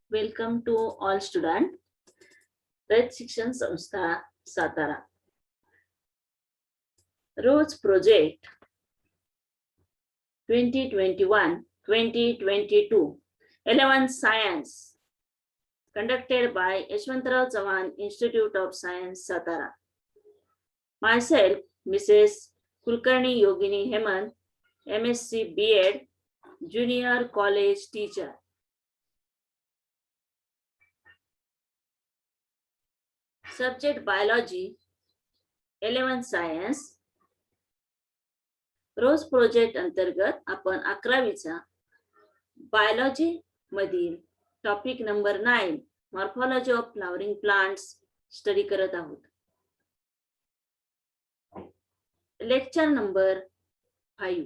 Welcome to all students. Rayat शिक्षण संस्था सातारा. रोज project 2021-2022 11th Science conducted by Yashwantrao Chavan Institute of Science Satara. Myself, Mrs. Kulkarni Yogini Hemant, MSc B.Ed, Junior College Teacher. Subject Biology, 11th Science. Rose project अंतर्गत आपण 11वीचा biology मधील topic number 9 morphology of flowering plants study करत आहोत. Lecture number 5.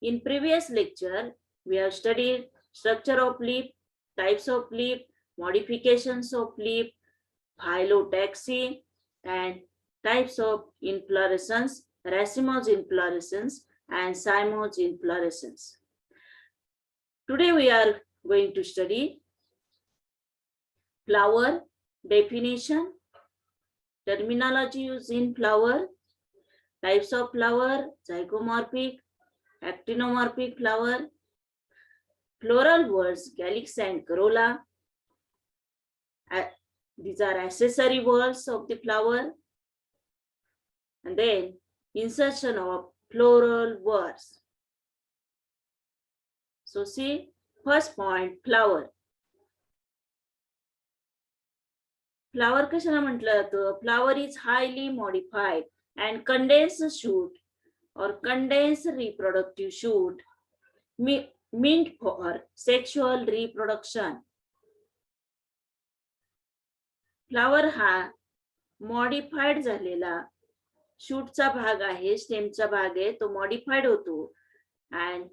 In previous lecture we have studied structure of leaf, types of leaf, modifications of leaf, phyllotaxy and types of inflorescence, racemose inflorescence and cymose inflorescence. Today we are going to study flower definition, terminology used in flower, types of flower, zygomorphic, actinomorphic flower, plural words, calyx and corolla. These are accessory words of the flower. And then insertion of plural words. So see, first point, flower. Flower कशाला म्हटलं जातं? Flower is highly modified and condensed shoot or condensed reproductive shoot meant for sexual reproduction. Flower हा modified झालेला शूटचा भाग आहे, स्टेमचा भाग आहे, तो मॉडिफाईड होतो आणि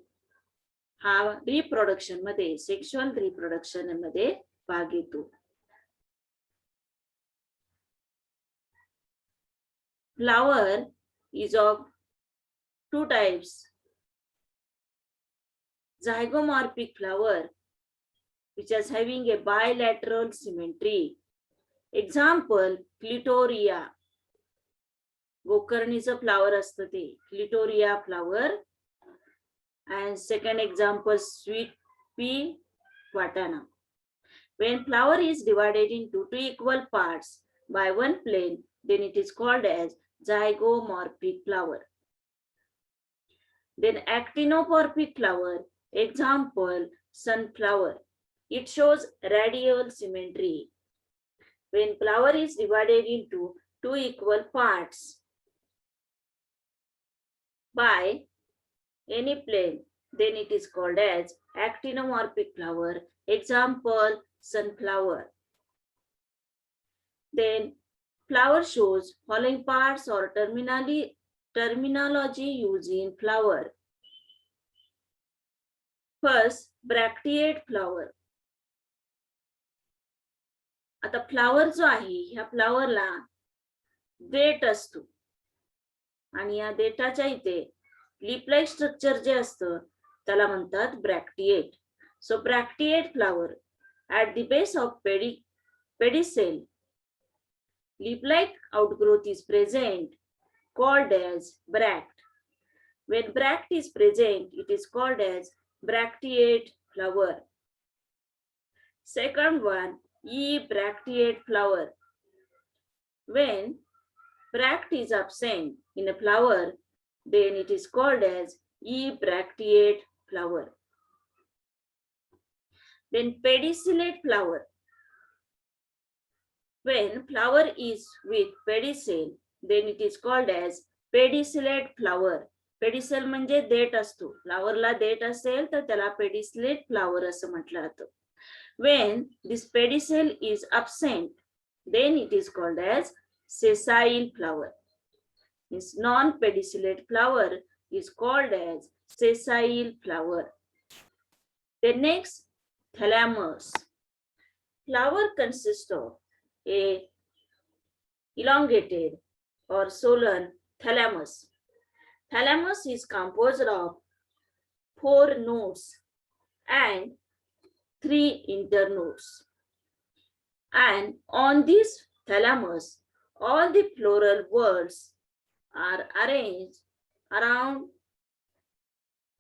हा रिप्रोडक्शन मध्ये, सेक्शुअल रिप्रोडक्शन मध्ये भाग येतो. Flower is of two types. Zygomorphic flower which is having a bilateral symmetry. Example, clitoria. गोकर्णीचं फ्लावर असतं ते clitoria flower. And second example, sweet pea watana. When flower is divided into two equal parts by one plane, then it is called as zygomorphic flower. Then actinomorphic flower, example, sunflower. It shows radial symmetry. When flower is divided into two equal parts by any plane, then it is called as actinomorphic flower. Example, sunflower. Then flower shows following parts or terminology used in flower. First, bracteate flower. आता flower जो आहे, ह्या फ्लावरला देठ असतो आणि या देठाच्या इथे लीफ लाईक स्ट्रक्चर जे असतं त्याला म्हणतात bracteate. So bracteate flower at the base of pedicel leaf like outgrowth is present, called as bract. When bract is present, it is called as bracteate flower. Second one, bracteate flower. When bract is absent in a flower, then it is called as bracteate flower. Then pedicellate flower. When flower is with pedicel, then it is called as pedicellate flower. Pedicel म्हणजे देठ असतो. फ्लावरला देठ असेल तर त्याला pedicellate flower असं म्हटलं जातं. When this pedicel is absent, then it is called as sessile flower. This non-pedicellate flower is called as sessile flower. The next, thalamus. Flower consists of a elongated or swollen thalamus. Thalamus is composed of 4 nodes and 3 internodes. And on this thalamus, all the plural words are arranged around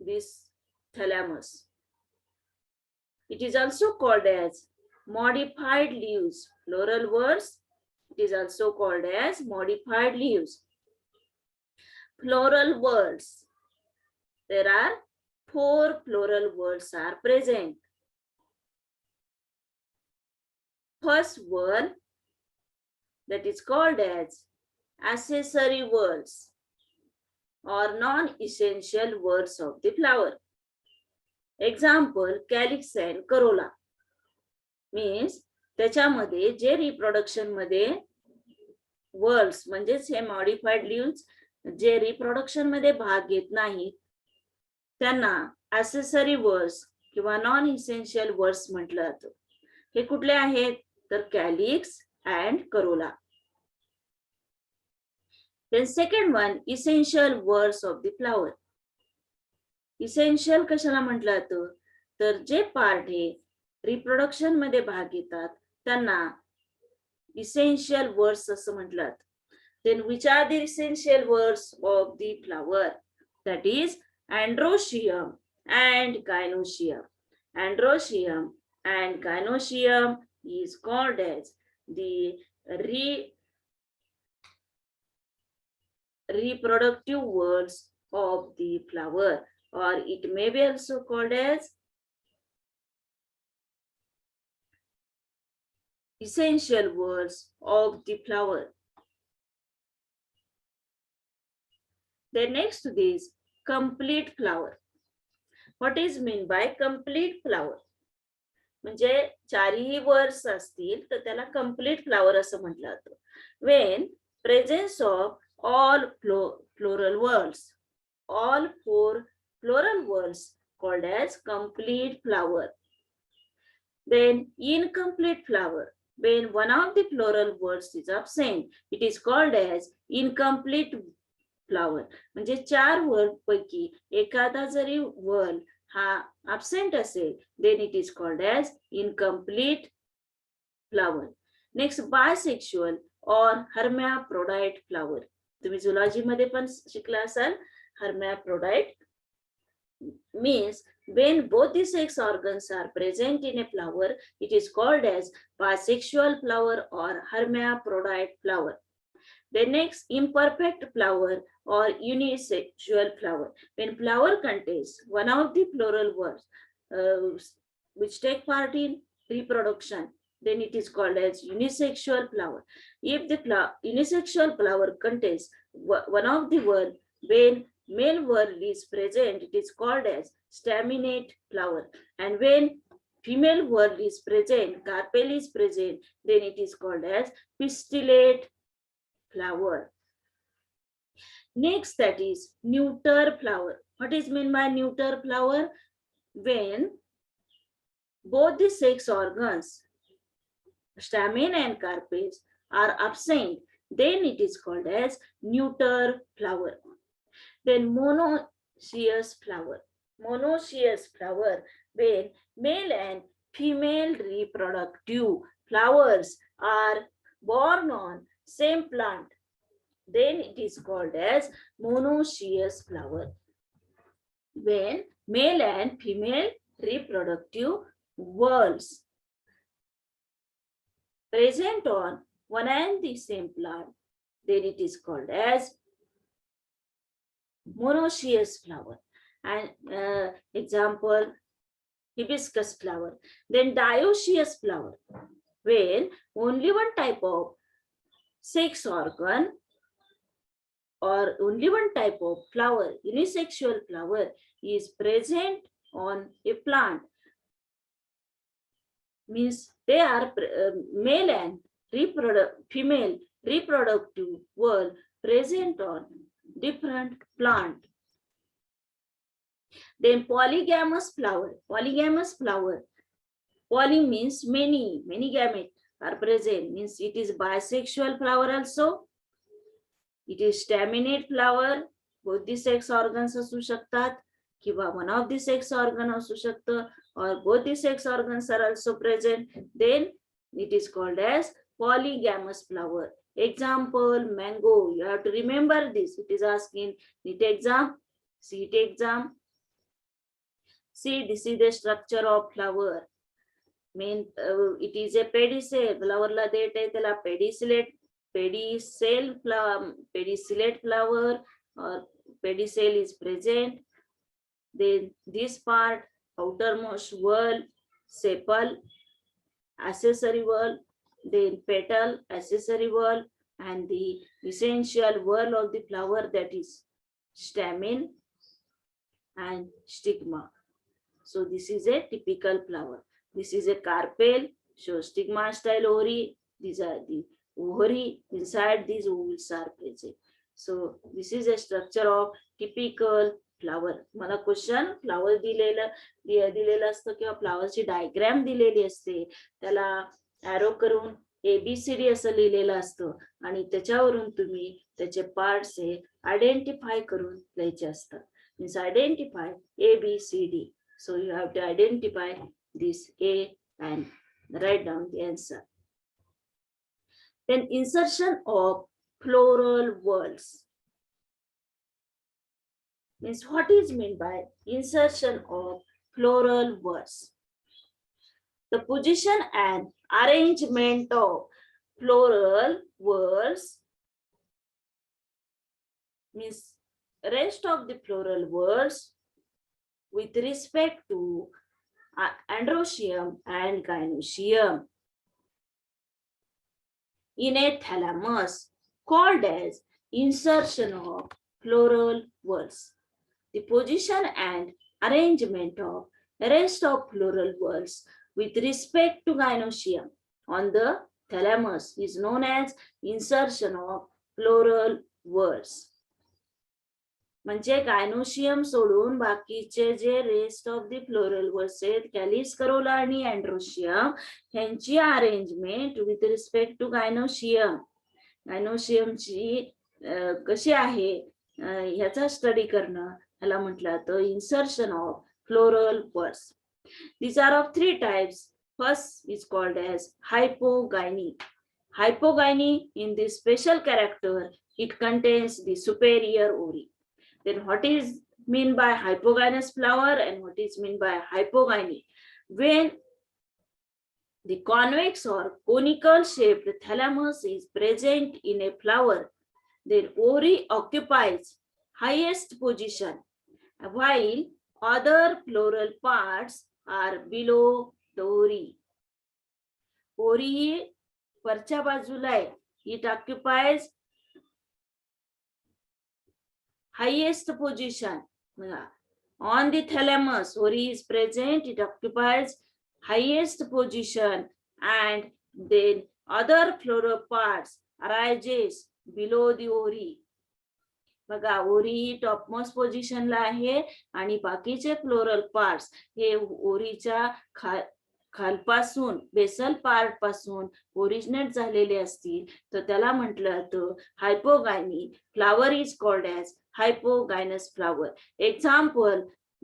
this thalamus. It is also called as modified leaves. Plural words, it is also called as modified leaves. Plural words. There are 4 plural words are present. First word, that is called as accessory words or non-essential words of the flower. Example, calyx and corolla. Means त्याच्यामध्ये जे reproduction मध्ये words म्हणजेच हे modified leaves जे reproduction मध्ये भाग घेत नाहीत त्यांना accessory words किंवा non essential words म्हटलं जातं. हे कुठले आहेत तर calyx and Corolla. Then second one, essential words of the flower. Essential कशाला म्हटलं जातं तर जे पार्ट हे रिप्रोडक्शन मध्ये भाग घेतात त्यांना essential words असं म्हटलं जातं. Then which are the essential words of the flower? That is androecium and gynoecium. Androecium and gynoecium is called as the reproductive words of the flower, or it may be also called as essential words of the flower. Then next to this, complete flower. What is meant by complete flower? म्हणजे चारही words असतील तर त्याला complete flower असं म्हटलं जातं. When presence of all plural words, all 4 plural words called as complete flower. Then incomplete flower, when one of the plural words is absent, it is called as incomplete flower. म्हणजे 4 word पैकी एखादा जरी word हा absent असेल, then it is called as incomplete flower. Next, bisexual or hermaphrodite flower. तुम्ही zoology मध्ये पण शिकला असाल. hermaphrodite means when both the sex organs are present in a flower, it is called as bisexual flower or hermaphrodite flower. The next, imperfect flower or unisexual flower. When flower contains one of the plural words which take part in reproduction, then it is called as unisexual flower. If the unisexual flower contains one of the word, when male word is present, it is called as staminate flower. And when female word is present, carpel is present, then it is called as pistillate flower. Next, that is neuter flower. What is meant by neuter flower? When both the sex organs, stamen and carpels, are absent, then it is called as neuter flower. Then monoecious flower. Monoecious flower, when male and female reproductive flowers are born on same plant, then it is called as monoecious flower. When male and female reproductive worlds present on one and the same plant, then it is called as monoecious flower. And example, hibiscus flower. Then dioecious flower, when only one type of sex organ or only one type of flower, unisexual flower, is present on a plant. Means they are male and female reproductive world present on different plant. Then polygamous flower. Polygamous flower. Poly means many gametes are present. Means it is bisexual flower also. It is staminate flower. Both the sex organs असू शकतात किंवा one of the sex organ असू शकतं. or both the sex organs are also present, then it is called as polygamous flower. Example, mango. You have to remember this. It is asking NEET exam, CET exam. See, this is the structure of flower. It is a pedicel. Flower ला देठ आहे त्याला pedicellate flower or pedicel is present. Then this part, outermost whorl, sepal, accessory whorl, then petal, accessory whorl, and the essential whorl of the flower, that is stamen and stigma. So this is a typical flower. This is a carpel, so stigma style ovary. These are the ovary. Inside these ovules are present. So this is a structure of typical flower. मला question flower दिलेलं असतं किंवा फ्लावरची diagram दिलेली असते, त्याला arrow करून ABCD असं लिहिलेलं असतं आणि त्याच्यावरून तुम्ही त्याचे पार्ट्स हे आयडेंटिफाय करून लिहायचे असतात. Means identify ABCD. So you have to identify this A and write down the answer. Then insertion of plural words. Means what is meant by insertion of plural words? The position and arrangement of plural words means rest of the plural words with respect to androecium and gynoecium in a thalamus, called as insertion of plural words. The position and arrangement of rest of plural words with respect to gynoecium on the thalamus is known as insertion of plural words. म्हणजे gynoecium सोडून बाकीचे जे rest of the floral whorls आहेत, calyx, corolla आणि androecium, ह्यांची arrangement with respect to gynoecium, गायनोशियमची कशी आहे ह्याचा स्टडी करणं, ह्याला म्हटलं जातं insertion of floral whorls. These are of three types. First is called as hypogyny. Hypogyny, in this special character, it contains the superior ovary. Then what is mean by hypogynous flower and what is mean by hypogyny? When the convex or conical shaped thalamus is present in a flower, then ovary occupies highest position while other floral parts are below the ovary. Ovary वरच्या बाजूला आहे. It occupies highest position. On the thalamus, ovary is present, it occupies highest position, and then other floral parts arises below the ovary. बघा, ओरी topmost पोझिशनला आहे आणि बाकीचे floral parts हे ओरीच्या खालपासून, बेसल पार्ट पासून ओरिजिनेट झालेले असतील तर त्याला म्हटलं जातं hypogyny. Flower is called as hypogynous flower. Example,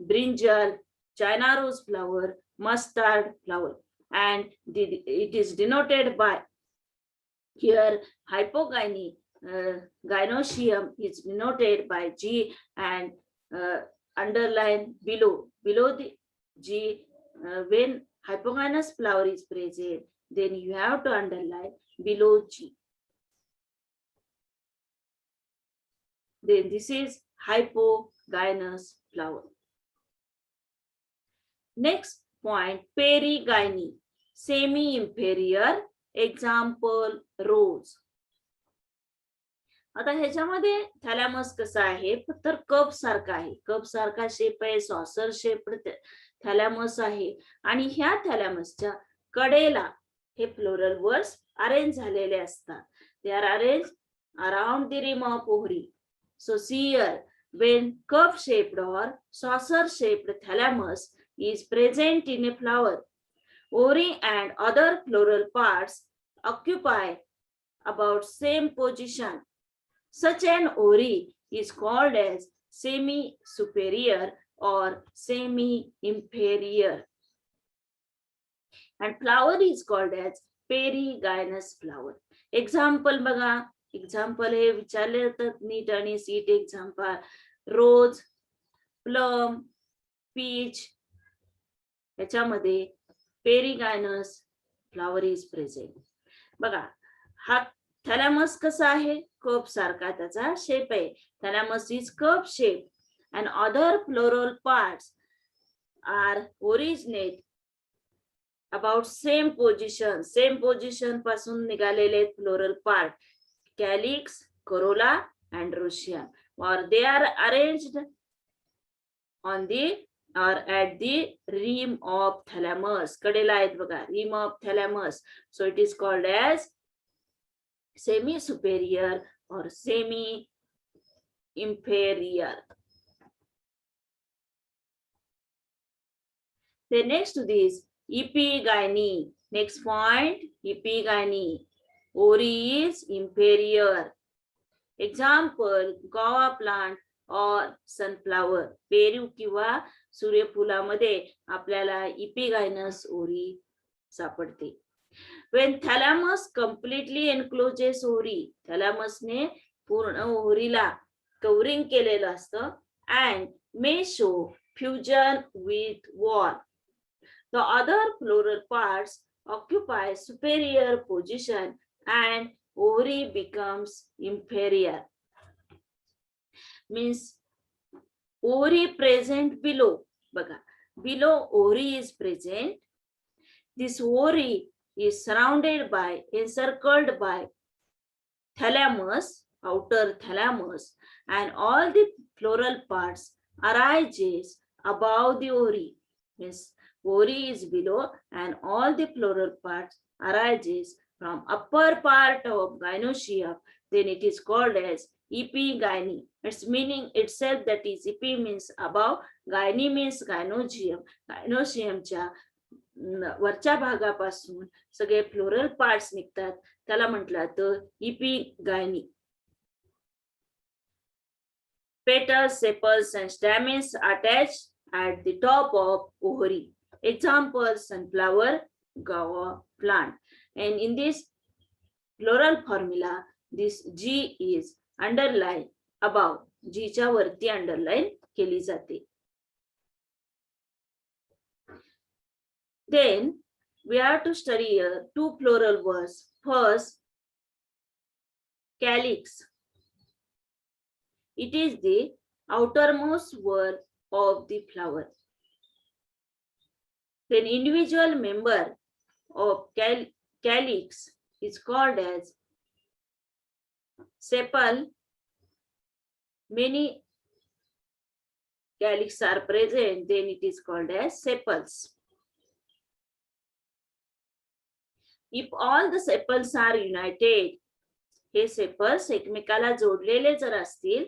brinjal, China rose flower, mustard flower, and it is denoted by here hypogyny. Gynoecium is denoted by G and underline below the G. When hypogynous flower is present, then you have to underline below G. Then this is hypogynous flower. Next point, perigyny, semi-inferior. Example, rose. आता ह्याच्यामध्ये थॅलॅमस कसा आहे तर cup सारखा आहे, cup सारखा shape आहे, saucer shape थॅलॅमस आहे आणि ह्या थॅलॅमसच्या कडेला हे फ्लोरल वर्ड्स अरेंज झालेले असतात. They are arrange around the rim of ovary. So see here, when cup shaped or saucer shaped thalamus is present in a flower, ovary and other floral parts occupy about same position. Such an ovary is called as semi-superior or semi-inferior. and flower is called as perigynous flower. Example बघा, example हे विचारले जातात NEET आणि seat example. रोज, plum, peach याच्यामध्ये पेरिगायनस flower is present. बघा हा थॅलॅमस कसा आहे, cup सारखा त्याचा शेप आहे. Thalamus is cup shape and other floral parts are originate about same position पासून निघालेले floral part, calyx, Corolla and roscium, or they are arranged on the or at the rim of thalamus. कडेला आहेत बघा, rim of thalamus. So it is called as semi superior or semi inferior. Then next to this, epigyny. Next point, epigyny. Ori is inferior. Example, guava plant or sunflower. Peru किंवा सूर्यफुलामध्ये आपल्याला epigynos ori सापडते. When thalamus completely encloses ori, thalamus ने पूर्ण ओरीला covering केलेलं असतं and may show fusion with wall. The other floral parts occupy superior position and ovary becomes inferior. Means ovary present below. बघा, below ovary is present. This ovary is surrounded by, encircled by thalamus, outer thalamus, and all the floral parts arises above the ovary. Means ovary is below and all the floral parts arises from upper part of gynoecium. Then it is called as epigyny. Its meaning itself that is epi means above, gyne means gynoecium. Gynoeciumच्या वरच्या भागापासून सगळे floral parts निघतात, त्याला म्हटलं तर epigyny. Petals, sepals and stamens attached at the top of ovary. Example, sunflower, guava plant. And in this floral formula, this G is underlined above. G च्या वरती underline केली जाते. Then we have to study here two plural words. First, calyx. It is the outermost word of the flower. Then individual member of calyx is called as sepal. Many calyx are present, then it is called as sepals. If all the sepals are united, hey sepals एकमेकाला जोडलेले जर असतील,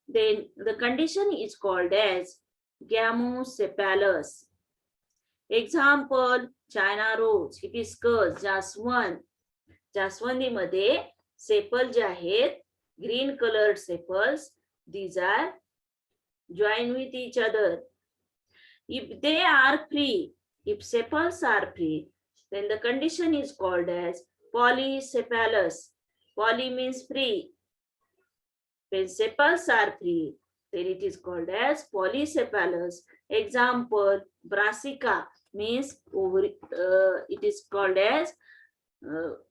then the condition is called as gamosepalous. Example, China rose, hibiscus, जास्वंद. जास्वंदीमध्ये sepal जे आहेत, green colored sepals, these are joined with each other. If they are free, if sepals are free, then the condition is called as polysepalous. Poly means free. When sepals are free, then it is called as polysepalous. Example, brassica means it is called as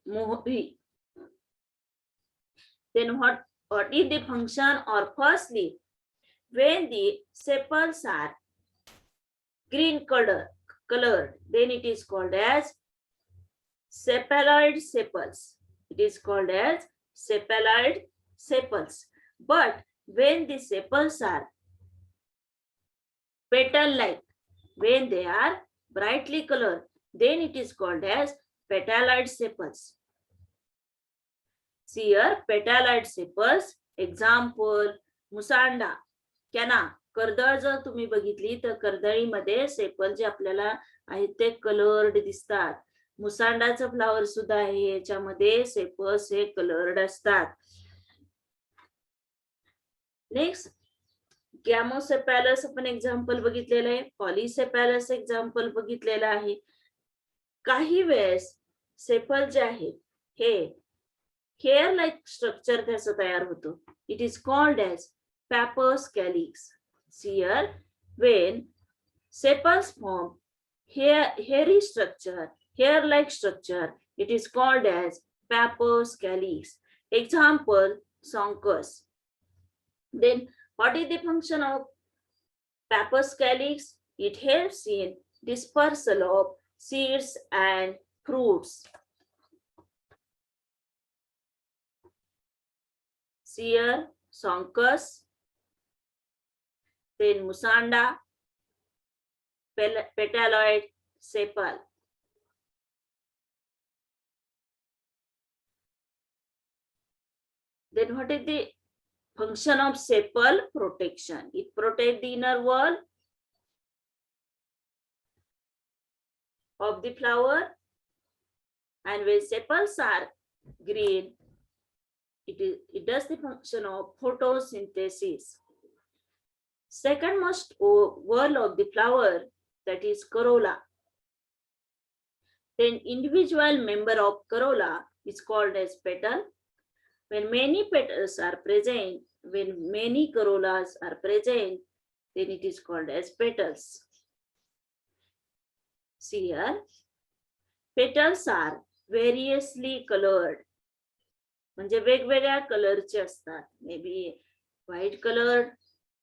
mohri. Then what is the function? Or firstly, when the sepals are green colored, then it is called as sepaloid sepals. It is called as sepaloid sepals. But when the sepals are petal-like, when they are brightly colored, then it is called as petaloid sepals. See here, petaloid sepals. Example, musanda, कॅना. कर्दळ जर तुम्ही बघितली तर कर्दळीमध्ये sepal जे आपल्याला आहेत ते coloured दिसतात. मुसांडाचं flower सुद्धा आहे, याच्यामध्ये सेपल्स हे कलर्ड असतात. नेक्स्ट, गॅमोसेपॅलस आपण एक्झाम्पल बघितलेलं आहे, पॉलिसेपॅलस एक्झाम्पल बघितलेलं आहे. काही वेळेस सेपल जे आहे हे हेअर लाईक स्ट्रक्चर त्याचं तयार होतं. It is called as pappus calyx. Here when sepals form hairy structure, hair-like structure, it is called as papos calyx. Example, Soncus. Then, what is the function of papos calyx? It helps in dispersal of seeds and fruits. Here, Soncus. Then Musanda, petaloid sepal. Then what is the function of sepal? Protection. It protects the inner wall of the flower, and when sepals are green, it does the function of photosynthesis. Second most wall of the flower, that is corolla. Then individual member of corolla is called as petal. When many petals are present, when many corollas are present, then it is called as petals. See here, petals are variously colored. म्हणजे वेगवेगळ्या कलरचे असतात. May be white colour,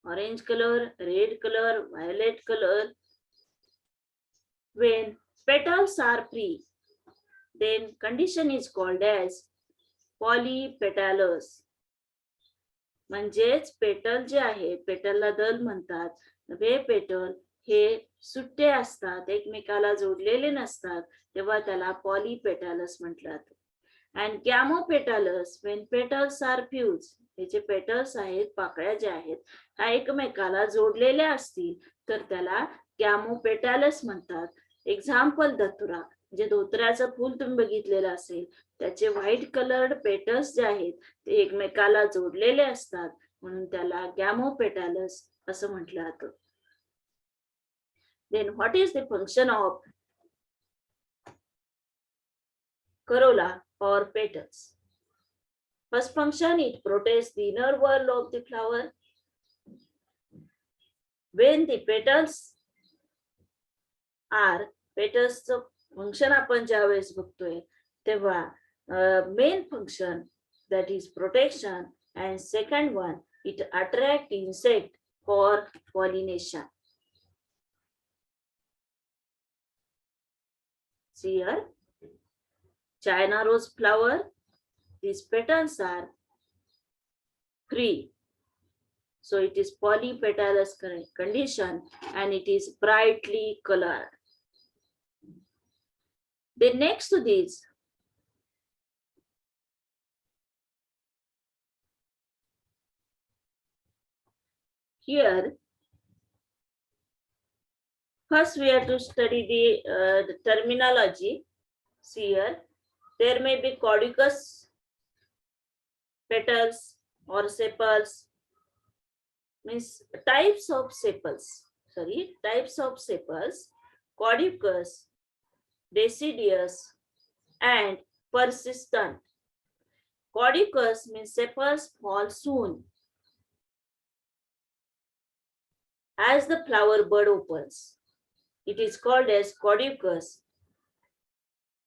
orange color, red color, violet color. When petals are free, then condition is called as polypetalous. म्हणजेच petal जे आहे, पेटलला दल म्हणतात. हे petal हे सुट्टे असतात, एकमेकाला जोडलेले नसतात, तेव्हा त्याला पॉलीपेटालस म्हटलं जातं. And gamopetalous, when petals are fused, हे जे पेटल्स आहेत, पाकळ्या ज्या आहेत, ह्या एकमेकाला जोडलेल्या असतील तर त्याला गॅमोपेटॅलस म्हणतात. एक्झाम्पल धतुरा, जे धोत्र्याचं फूल तुम्ही बघितलेलं असेल, त्याचे व्हाईट कलर्ड पेटल्स जे आहेत ते एकमेकाला जोडलेले असतात, म्हणून त्याला गॅमोपेटॅलस असं म्हटलं जातं. Then what is the function of corolla or petals? First function, it protects the inner wall of the flower. When the petals function आपण ज्या वेळेस बघतोय तेव्हा main function, that is protection, and second one, it attract insect for pollination. See here, China rose flower, these petals are free, so it is polypetalous condition and it is brightly colored. Then next to this, here first we have to study the terminology. See here, there may be caducous petals or sepals, means types of sepals, caducous, deciduous, and persistent. Caducous means sepals fall soon as the flower bud opens. It is called as caducous.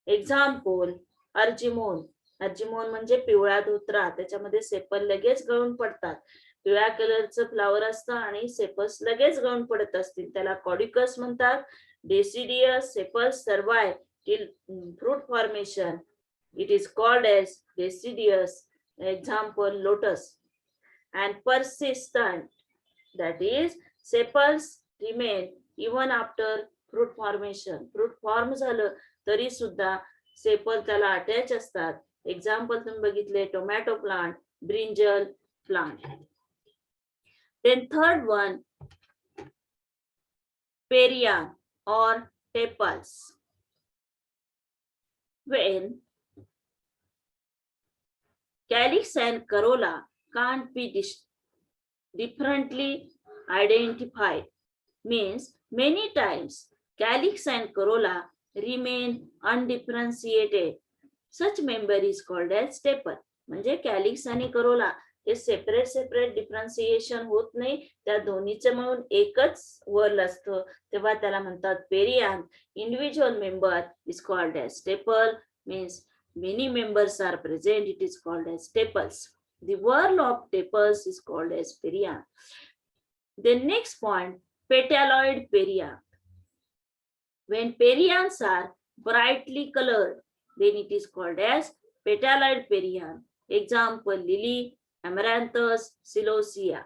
Example, अर्जिमोन. अर्जिमोन म्हणजे पिवळा धोत्रा, त्याच्यामध्ये sepal लगेच गळून पडतात. पिवळ्या कलरचं flower असतं आणि सेपल्स लगेच गळून पडत असतील, त्याला कॉडिकस म्हणतात. Deciduous, sepals survive till fruit formation. It is called as deciduous. Example, lotus. And persistent, that is sepals remain even after fruit formation. Fruit form झालं तरी सुद्धा सेपल त्याला अटॅच असतात. एक्झाम्पल तुम्ही बघितले, tomato plant, brinjal plant. Then third one, perianth or tepals. When calyx and corolla can't be differently identified, means many times calyx and corolla remain undifferentiated. Such member is called as staple. म्हणजे calyx आणि Corolla हे separate differentiation होत नाही, त्या दोन्हीचं मिळून एकच whorl असतं, तेव्हा त्याला म्हणतात perianth. Individual member is called as staple, means many members are present, it is called as staples. The whorl of tepals is called as perianth. The next point, petaloid perianth. When perianths are brightly colored, then it is called as petaloid perianth. Example, lily, amaranthus, celosia.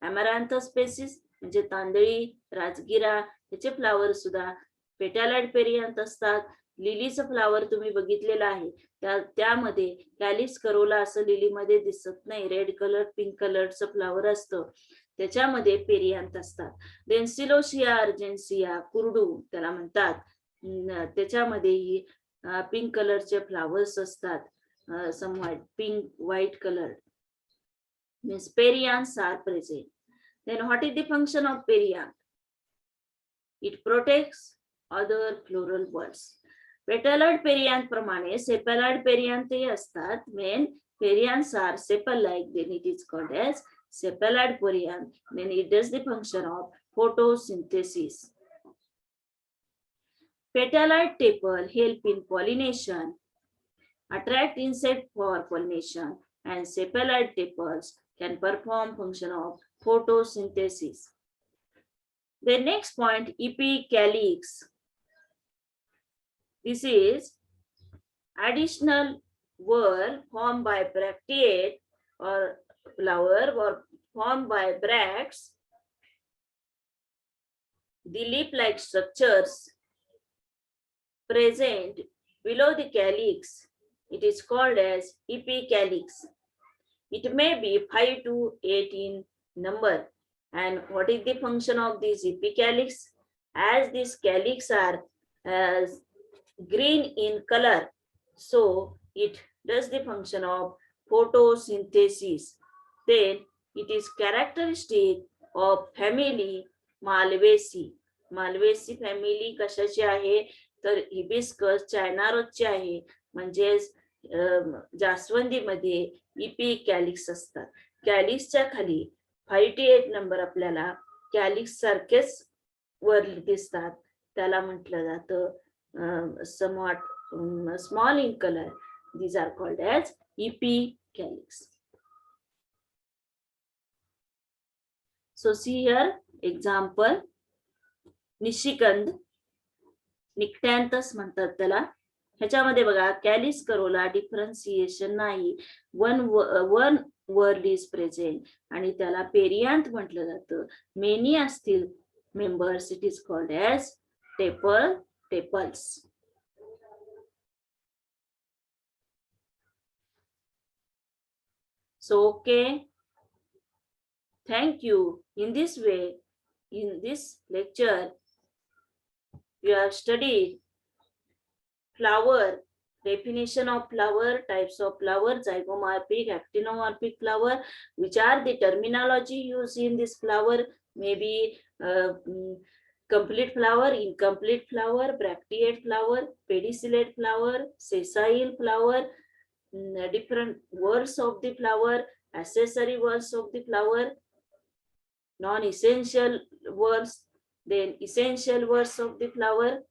Amaranthus species म्हणजे तांदळी, राजगिरा याचे flower सुद्धा पेटॅलॉइड perianth असतात. लिलीचं flower तुम्ही बघितलेलं आहे, त्यामध्ये calyx Corolla असं लिलीमध्ये दिसत नाही, रेड कलर पिंक कलरचं फ्लावर असतं, त्याच्यामध्ये पेरियांथ असतात. देन सिलोसिया अर्जेन्सिया कुरडू त्याला म्हणतात, त्याच्यामध्येही पिंक कलरचे फ्लावर्स असतात, somewhat pink white color, means perianths are present. Then what is the function of perianth? It protects other floral buds. Petaloid perianth प्रमाणे sepaloid perianth ही असतात. When perianths are sepal-like, then it is called as sepaloid perianth. Then it does the function of photosynthesis. Petaloid tepal help in pollination, attract insect for pollination, and sepaloid tepals can perform function of photosynthesis. The next point, Epicalyx. This is additional whorl formed by bracteate or flower or formed by bracts. The leaf-like structures present below the calyx, it is called as epicalyx. It may be 5 to 8 in number. And what is the function of these epicalyx? As these calyx are green in color, so it does the function of photosynthesis. Then it is characteristic of family Malvaceae. Malvaceae family कशाची आहे तर hibiscus चायनारोजची आहे, म्हणजेच जास्वंदीमध्ये इपिकॅलिक्स असतात. कॅलिक्सच्या खाली 5 to 8 number आपल्याला calyx सारखेच वर दिसतात, त्याला म्हटलं जातं somewhat small in color. These are called as epicalyx. So see here example, निशिगंध, निक्टॅन्थस म्हणतात त्याला. ह्याच्यामध्ये बघा कॅलिक्स करोला डिफरन्सिएशन नाही, वन वर्ल इज प्रेझेंट आणि त्याला पेरियांथ म्हटलं जातं. मेनी असतील members, it is called as tepals. So okay, thank you. In this way, in this lecture, we have studied flower, definition of flower, types of flower, zygomorphic, actinomorphic flower, which are the terminology used in this flower, maybe complete flower, incomplete flower, bracteate flower, pedicellate flower, sessile flower, different words of the flower, accessory words of the flower, non-essential words, then essential words of the flower,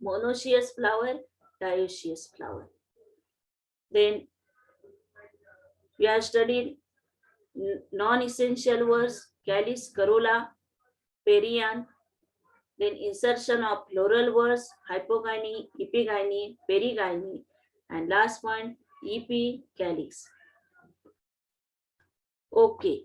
monoecious flower, dioecious flower. Then we have studied non-essential words, calyx, corolla, perianth. Then insertion of plural words, hypogyny, epigyny, perigyny, and last one, epicalyx. Okay.